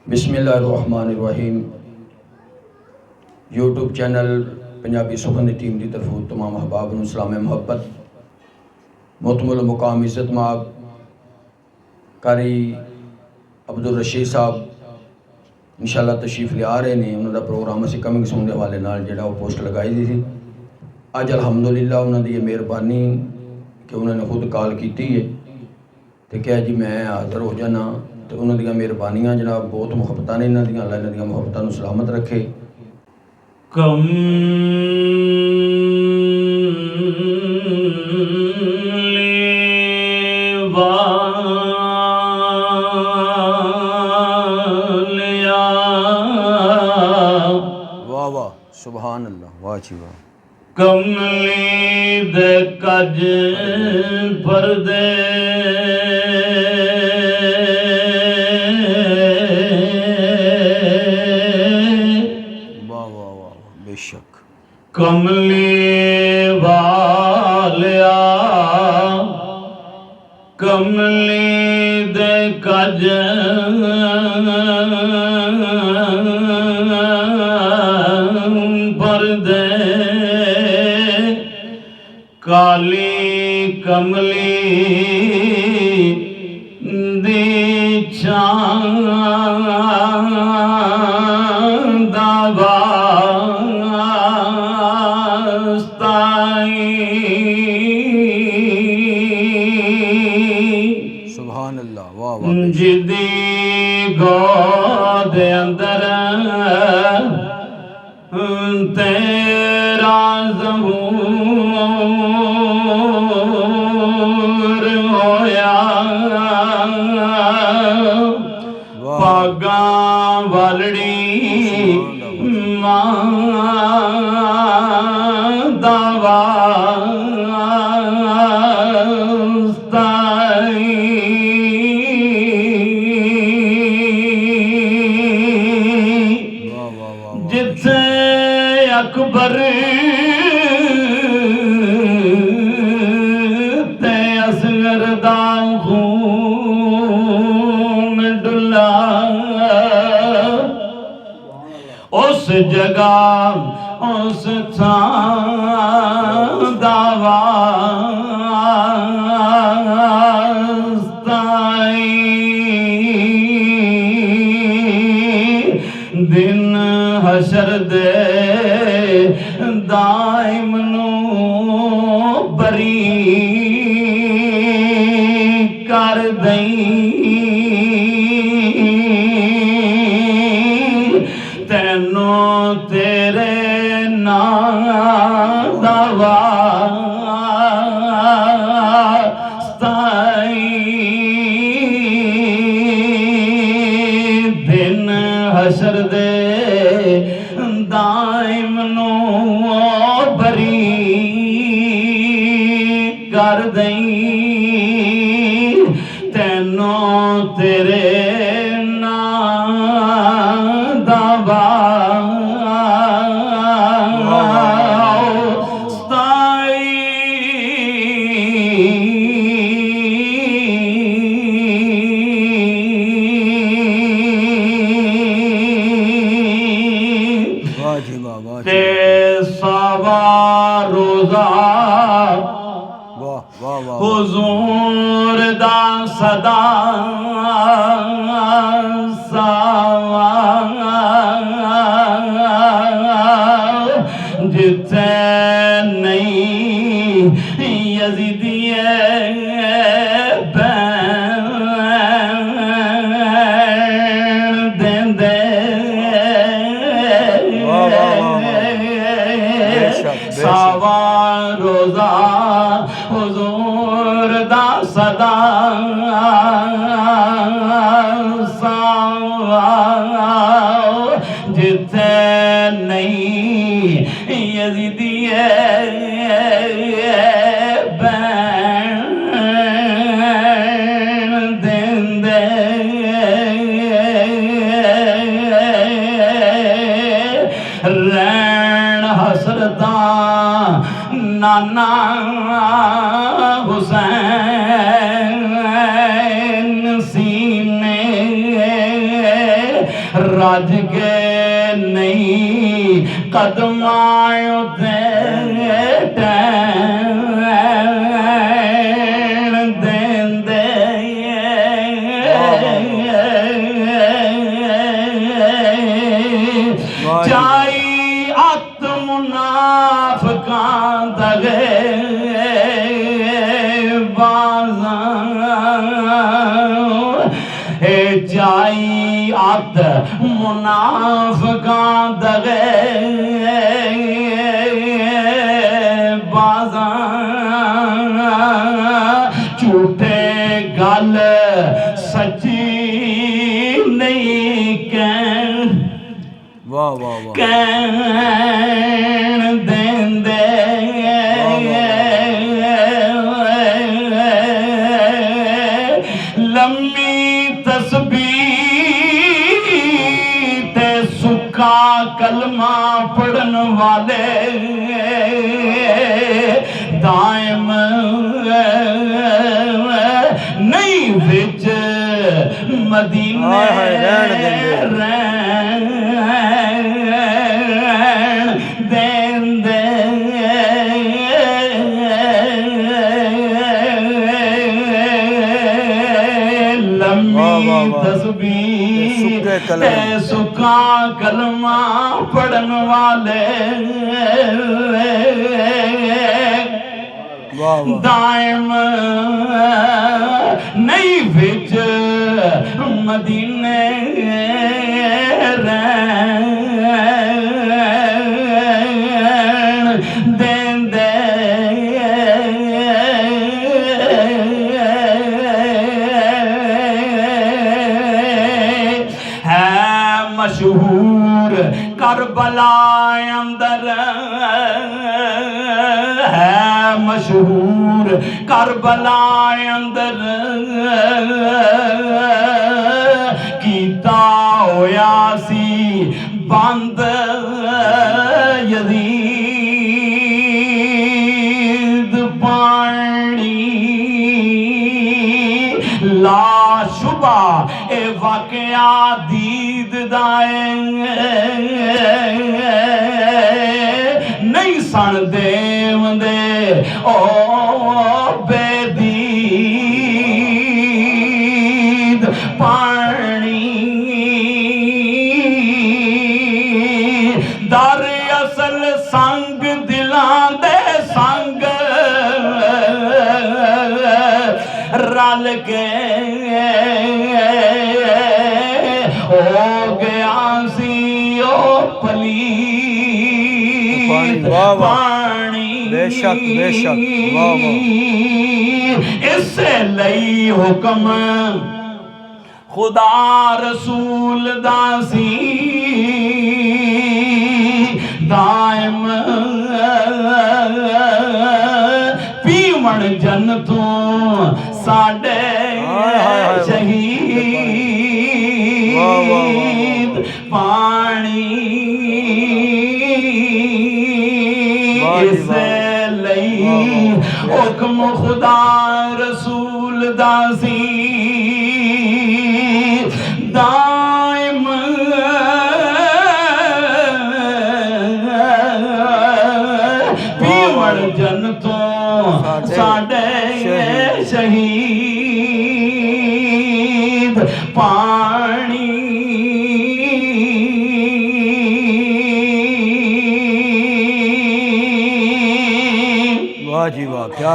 बिस्मिल्लाहिर्रहमानिर्रहीम। YouTube channel Punjabi सुखन की टीम की तरफों तमाम अहबाब नूं सलाम मुहब्बत। मोहतमुल मुकाम इज़्ज़त माब कारी अब्दुल रशीद साहब इंशाअल्लाह तशरीफ लिया रहे हैं। उन्होंने प्रोग्राम असी कमिंग सून के हवाले नाल जिहड़ा वो पोस्ट लगाई दी थी। अज अलहमदुलिल्लाह उन्होंने ये मेहरबानी कि उन्होंने खुद कॉल की है तो क्या जी मैं हाज़र हो जाना। तो उन्होंने मेहरबानियाँ जनाब बहुत मुहब्बत ने इन्होंने अल्लाह इन्होंने मुहब्बतों सलामत रखे। वाह वाह सुभान अल्लाह वाह जी वाह। कमली दे कज परदे वाह वाह वाह बेशक। कमली वालिया कमली दे कज परदे काली कमली दी चांदा सुभान अल्लाह वाह वाह। जिदी गोद अंदर तेरा ज़हूर होया पागा वालड़ी मां दावा जिथे अकबर ते असगर दा खून डुला उस जगह उस थां दा दिन हशर दे दाइम नूं बरी कर दई तैनों तेरे नाम दा दिन हशर दे दाइम नूं बरी कर दई तैनों तेरे नाम दा ते सवा रोज़ा हुजूर दा सदा जिथे नहीं यज़ीदिए सावा रोज़ा हुजूर दा सदा जिथे नहीं यज़ीदिए बैन देंदे रैन हसरता नाना हुसैन सीने रज के नहीं कदमां उते टैन देंदे चाई अत मुनाफिकां दगे जाई अत मुनाफिकां दगे बाज़ा झूठे गल सच्ची नहीं कहन वाह वाह वाह कहन देंदे लम्मी तस्बीह ते सुखा कलमा पढ़न वाले दायम नहीं विच मदीने रहन देंदे तस्बीह ते सुखा कलमा पढ़न वाले दायम नहीं विच मदीने रहन देंदे मशहूर करबला अंदर है मशहूर करबला अंदर कीता होया सी बंद यजीद पानी लाशुबा ए वाकया दीद दाए नहीं सन देवंदे ओ बेदीद पानी दर असल संग दिलां दे संग रल के हो गया सी ओ पलीत पानी बेशक बेशक इससे लई हुक्म खुदा रसूल दासी दायम पीवण जन्नतों साडे शहीद पानी इसे लई हुक्म खुदा रसूल दासी दायम पीवण जन्नतों साडे शहीद पानी वाह जी वाह क्या